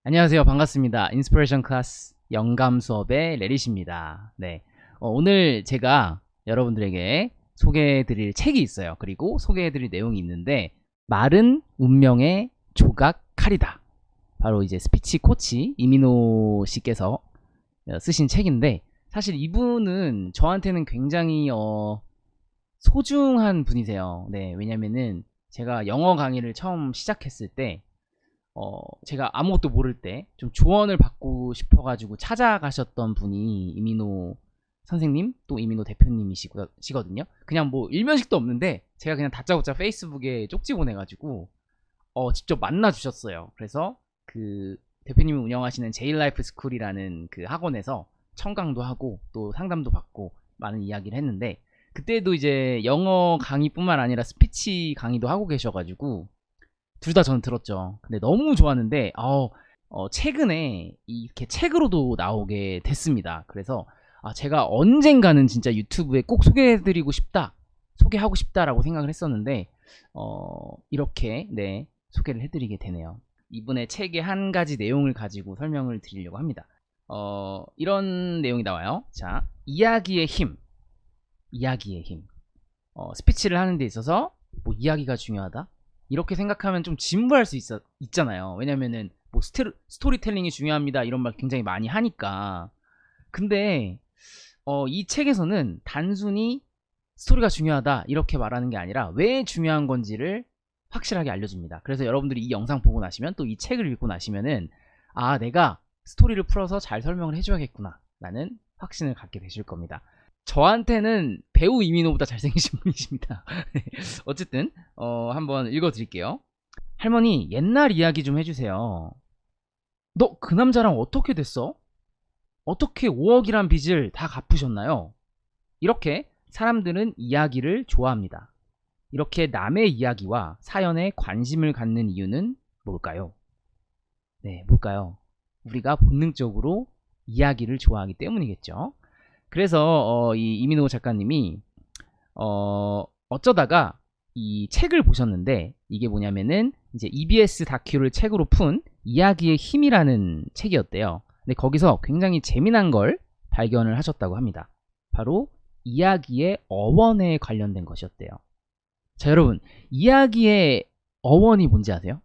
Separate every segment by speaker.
Speaker 1: 안녕하세요. 반갑습니다. 인스피레이션 클래스 영감 수업의 레릿입니다. 네. 오늘 제가 여러분들에게 소개해드릴 책이 있어요. 그리고 소개해드릴 내용이 있는데, 말은 운명의 조각 칼이다. 바로 이제 스피치 코치 이민호 씨께서 쓰신 책인데, 사실 이분은 저한테는 굉장히 소중한 분이세요. 네. 왜냐면은 제가 영어 강의를 처음 시작했을 때 제가 아무것도 모를 때 좀 조언을 받고 싶어가지고 찾아가셨던 분이 이민호 선생님 또 이민호 대표님이시거든요. 그냥 뭐 일면식도 없는데 제가 그냥 다짜고짜 페이스북에 쪽지 보내가지고 직접 만나 주셨어요. 그래서 그 대표님이 운영하시는 제일라이프 스쿨이라는 그 학원에서 청강도 하고 또 상담도 받고 많은 이야기를 했는데, 그때도 이제 영어 강의뿐만 아니라 스피치 강의도 하고 계셔가지고 둘 다 저는 들었죠. 근데 너무 좋았는데 최근에 이렇게 책으로도 나오게 됐습니다. 그래서 제가 언젠가는 진짜 유튜브에 꼭 소개하고 싶다라고 생각을 했었는데 이렇게 네 소개를 해드리게 되네요. 이분의 책의 한 가지 내용을 가지고 설명을 드리려고 합니다. 이런 내용이 나와요. 자, 이야기의 힘. 스피치를 하는 데 있어서 뭐 이야기가 중요하다? 이렇게 생각하면 좀 진부할 수 있잖아요. 왜냐면은 뭐 스토리텔링이 중요합니다 이런 말 굉장히 많이 하니까. 근데 이 책에서는 단순히 스토리가 중요하다 이렇게 말하는 게 아니라 왜 중요한 건지를 확실하게 알려줍니다. 그래서 여러분들이 이 영상 보고 나시면 또 이 책을 읽고 나시면은 내가 스토리를 풀어서 잘 설명을 해줘야겠구나 라는 확신을 갖게 되실 겁니다. 저한테는 배우 이민호보다 잘생기신 분이십니다. 어쨌든 한번 읽어드릴게요. 할머니, 옛날 이야기 좀 해주세요. 너 그 남자랑 어떻게 됐어? 어떻게 5억이란 빚을 다 갚으셨나요? 이렇게 사람들은 이야기를 좋아합니다. 이렇게 남의 이야기와 사연에 관심을 갖는 이유는 뭘까요? 네, 뭘까요? 우리가 본능적으로 이야기를 좋아하기 때문이겠죠. 그래서 이 이민호 작가님이 어쩌다가 이 책을 보셨는데, 이게 뭐냐면은 이제 EBS 다큐를 책으로 푼 이야기의 힘이라는 책이었대요. 근데 거기서 굉장히 재미난 걸 발견을 하셨다고 합니다. 바로 이야기의 어원에 관련된 것이었대요. 자, 여러분, 이야기의 어원이 뭔지 아세요?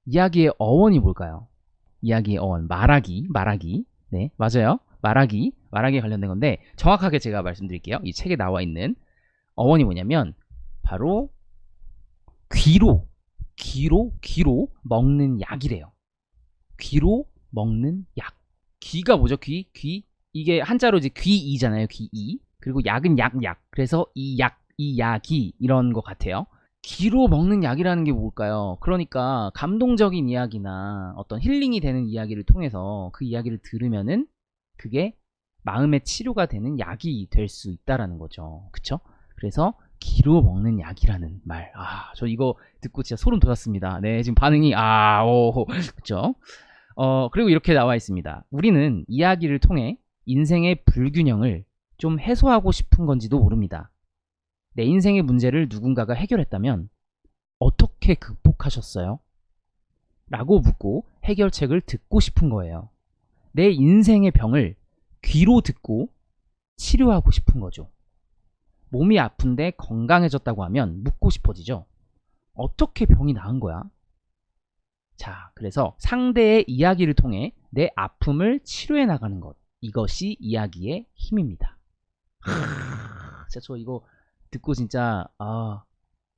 Speaker 1: 이야기의 어원이 뭘까요? 이야기의 어원, 말하기. 네, 맞아요. 말하기에 관련된 건데, 정확하게 제가 말씀드릴게요. 이 책에 나와 있는 어원이 뭐냐면 바로 귀로 먹는 약이래요. 귀로 먹는 약. 귀가 뭐죠? 귀. 이게 한자로 이제 귀이잖아요. 귀이. 그리고 약은 약. 그래서 이 약이 이런 것 같아요. 귀로 먹는 약이라는 게 뭘까요? 그러니까 감동적인 이야기나 어떤 힐링이 되는 이야기를 통해서 그 이야기를 들으면은 그게 마음의 치료가 되는 약이 될 수 있다라는 거죠. 그쵸? 그래서 귀로 먹는 약이라는 말. 저 이거 듣고 진짜 소름 돋았습니다. 네, 지금 반응이 그쵸? 그리고 이렇게 나와 있습니다. 우리는 이야기를 통해 인생의 불균형을 좀 해소하고 싶은 건지도 모릅니다. 내 인생의 문제를 누군가가 해결했다면 어떻게 극복하셨어요? 라고 묻고 해결책을 듣고 싶은 거예요. 내 인생의 병을 귀로 듣고 치료하고 싶은 거죠. 몸이 아픈데 건강해졌다고 하면 묻고 싶어지죠. 어떻게 병이 나은 거야? 자, 그래서 상대의 이야기를 통해 내 아픔을 치료해 나가는 것. 이것이 이야기의 힘입니다. 진짜 저 이거 듣고 진짜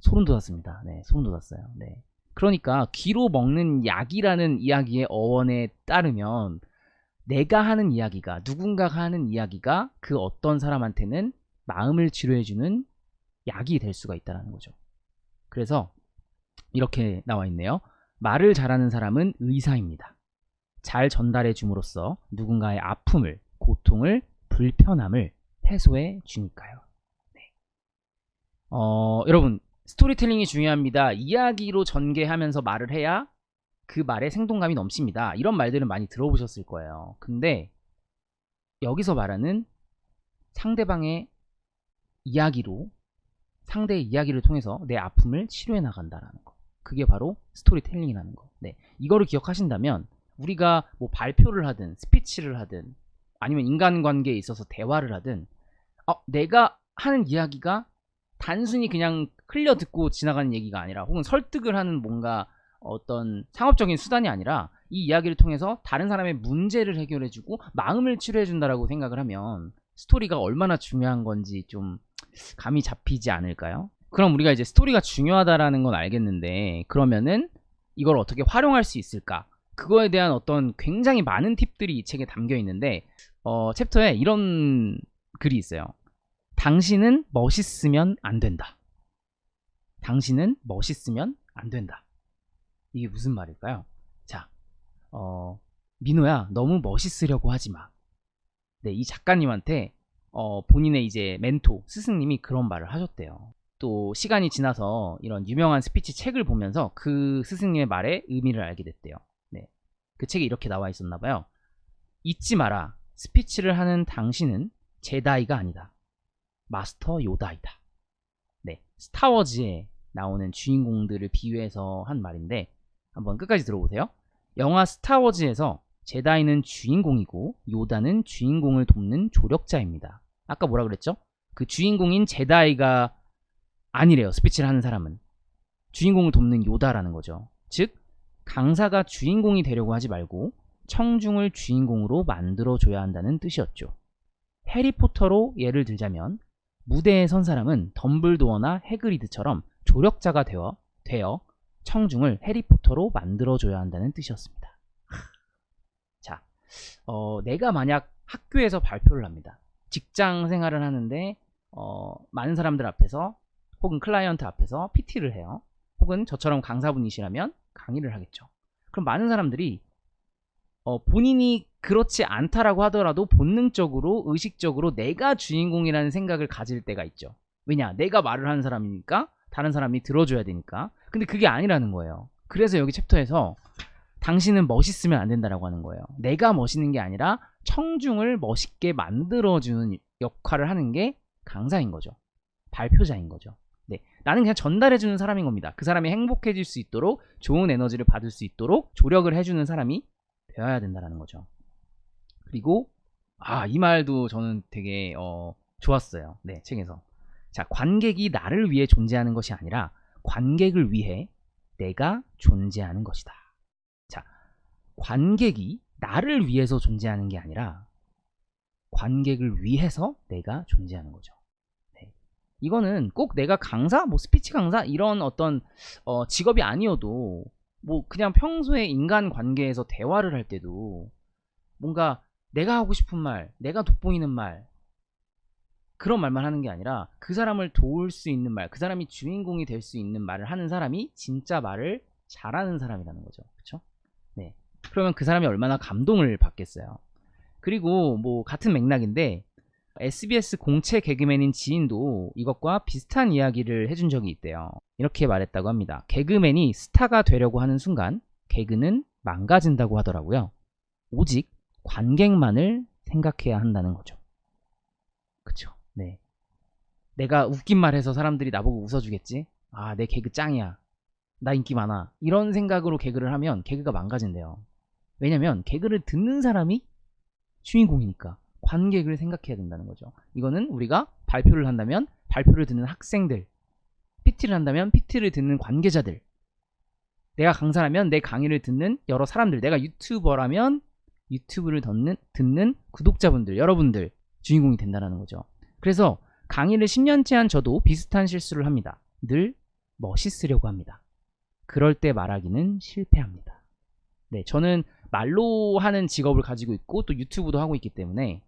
Speaker 1: 소름 돋았습니다. 네, 소름 돋았어요. 네. 그러니까 귀로 먹는 약이라는 이야기의 어원에 따르면 내가 하는 이야기가, 누군가가 하는 이야기가 그 어떤 사람한테는 마음을 치료해주는 약이 될 수가 있다는 거죠. 그래서 이렇게 나와 있네요. 말을 잘하는 사람은 의사입니다. 잘 전달해 줌으로써 누군가의 아픔을, 고통을, 불편함을 해소해 주니까요. 네. 여러분, 스토리텔링이 중요합니다. 이야기로 전개하면서 말을 해야 그 말에 생동감이 넘칩니다. 이런 말들은 많이 들어보셨을 거예요. 근데 여기서 말하는 상대의 이야기를 통해서 내 아픔을 치료해 나간다라는 거. 그게 바로 스토리텔링이라는 거. 네, 이거를 기억하신다면 우리가 뭐 발표를 하든 스피치를 하든 아니면 인간관계에 있어서 대화를 하든 내가 하는 이야기가 단순히 그냥 흘려 듣고 지나가는 얘기가 아니라 혹은 설득을 하는 뭔가 어떤 상업적인 수단이 아니라 이 이야기를 통해서 다른 사람의 문제를 해결해주고 마음을 치료해준다라고 생각을 하면 스토리가 얼마나 중요한 건지 좀 감이 잡히지 않을까요? 그럼 우리가 이제 스토리가 중요하다라는 건 알겠는데 그러면은 이걸 어떻게 활용할 수 있을까? 그거에 대한 어떤 굉장히 많은 팁들이 이 책에 담겨 있는데 챕터에 이런 글이 있어요. 당신은 멋있으면 안 된다. 당신은 멋있으면 안 된다. 이게 무슨 말일까요? 자, 민호야, 너무 멋있으려고 하지 마. 네, 이 작가님한테 본인의 이제 멘토, 스승님이 그런 말을 하셨대요. 또 시간이 지나서 이런 유명한 스피치 책을 보면서 그 스승님의 말의 의미를 알게 됐대요. 네, 그 책에 이렇게 나와 있었나 봐요. 잊지 마라. 스피치를 하는 당신은 제다이가 아니다. 마스터 요다이다. 네, 스타워즈에 나오는 주인공들을 비유해서 한 말인데 한번 끝까지 들어보세요. 영화 스타워즈에서 제다이는 주인공이고 요다는 주인공을 돕는 조력자입니다. 아까 뭐라 그랬죠? 그 주인공인 제다이가 아니래요. 스피치를 하는 사람은. 주인공을 돕는 요다라는 거죠. 즉 강사가 주인공이 되려고 하지 말고 청중을 주인공으로 만들어줘야 한다는 뜻이었죠. 해리포터로 예를 들자면 무대에 선 사람은 덤블도어나 해그리드처럼 조력자가 되어 청중을 해리포터로 만들어줘야 한다는 뜻이었습니다. 자, 내가 만약 학교에서 발표를 합니다. 직장 생활을 하는데 많은 사람들 앞에서 혹은 클라이언트 앞에서 PT를 해요. 혹은 저처럼 강사분이시라면 강의를 하겠죠. 그럼 많은 사람들이 본인이 그렇지 않다라고 하더라도 본능적으로 의식적으로 내가 주인공이라는 생각을 가질 때가 있죠. 왜냐? 내가 말을 하는 사람이니까 다른 사람이 들어줘야 되니까. 근데 그게 아니라는 거예요. 그래서 여기 챕터에서 당신은 멋있으면 안 된다라고 하는 거예요. 내가 멋있는 게 아니라 청중을 멋있게 만들어주는 역할을 하는 게 강사인 거죠. 발표자인 거죠. 네, 나는 그냥 전달해주는 사람인 겁니다. 그 사람이 행복해질 수 있도록 좋은 에너지를 받을 수 있도록 조력을 해주는 사람이 되어야 된다는 거죠. 그리고 이 말도 저는 되게 좋았어요. 네, 책에서. 자, 관객이 나를 위해 존재하는 것이 아니라 관객을 위해 내가 존재하는 것이다. 자, 관객이 나를 위해서 존재하는 게 아니라 관객을 위해서 내가 존재하는 거죠. 네. 이거는 꼭 내가 강사, 뭐 스피치 강사 이런 어떤 직업이 아니어도 뭐 그냥 평소에 인간관계에서 대화를 할 때도 뭔가 내가 하고 싶은 말, 내가 돋보이는 말 그런 말만 하는 게 아니라 그 사람을 도울 수 있는 말, 그 사람이 주인공이 될 수 있는 말을 하는 사람이 진짜 말을 잘하는 사람이라는 거죠. 그렇죠? 네. 그러면 그 사람이 얼마나 감동을 받겠어요. 그리고 뭐 같은 맥락인데 SBS 공채 개그맨인 지인도 이것과 비슷한 이야기를 해준 적이 있대요. 이렇게 말했다고 합니다. 개그맨이 스타가 되려고 하는 순간 개그는 망가진다고 하더라고요. 오직 관객만을 생각해야 한다는 거죠. 그쵸? 네. 내가 웃긴 말 해서 사람들이 나보고 웃어주겠지? 내 개그 짱이야. 나 인기 많아. 이런 생각으로 개그를 하면 개그가 망가진대요. 왜냐면 개그를 듣는 사람이 주인공이니까 관객을 생각해야 된다는 거죠. 이거는 우리가 발표를 한다면 발표를 듣는 학생들, PT를 한다면 PT를 듣는 관계자들, 내가 강사라면 내 강의를 듣는 여러 사람들, 내가 유튜버라면 유튜브를 듣는 구독자분들, 여러분들 주인공이 된다는 거죠. 그래서 강의를 10년째 한 저도 비슷한 실수를 합니다. 늘 멋있으려고 합니다. 그럴 때 말하기는 실패합니다. 네, 저는 말로 하는 직업을 가지고 있고 또 유튜브도 하고 있기 때문에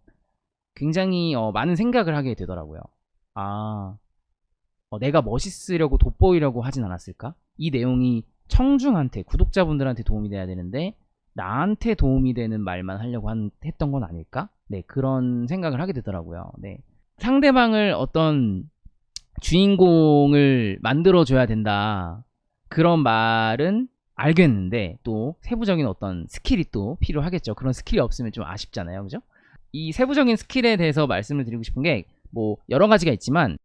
Speaker 1: 굉장히 많은 생각을 하게 되더라고요. 내가 멋있으려고 돋보이려고 하진 않았을까? 이 내용이 청중한테, 구독자분들한테 도움이 돼야 되는데 나한테 도움이 되는 말만 하려고 했던 건 아닐까? 네, 그런 생각을 하게 되더라고요. 네. 상대방을 어떤 주인공을 만들어줘야 된다. 그런 말은 알겠는데 또 세부적인 어떤 스킬이 또 필요하겠죠. 그런 스킬이 없으면 좀 아쉽잖아요. 그죠? 이 세부적인 스킬에 대해서 말씀을 드리고 싶은 게 뭐 여러 가지가 있지만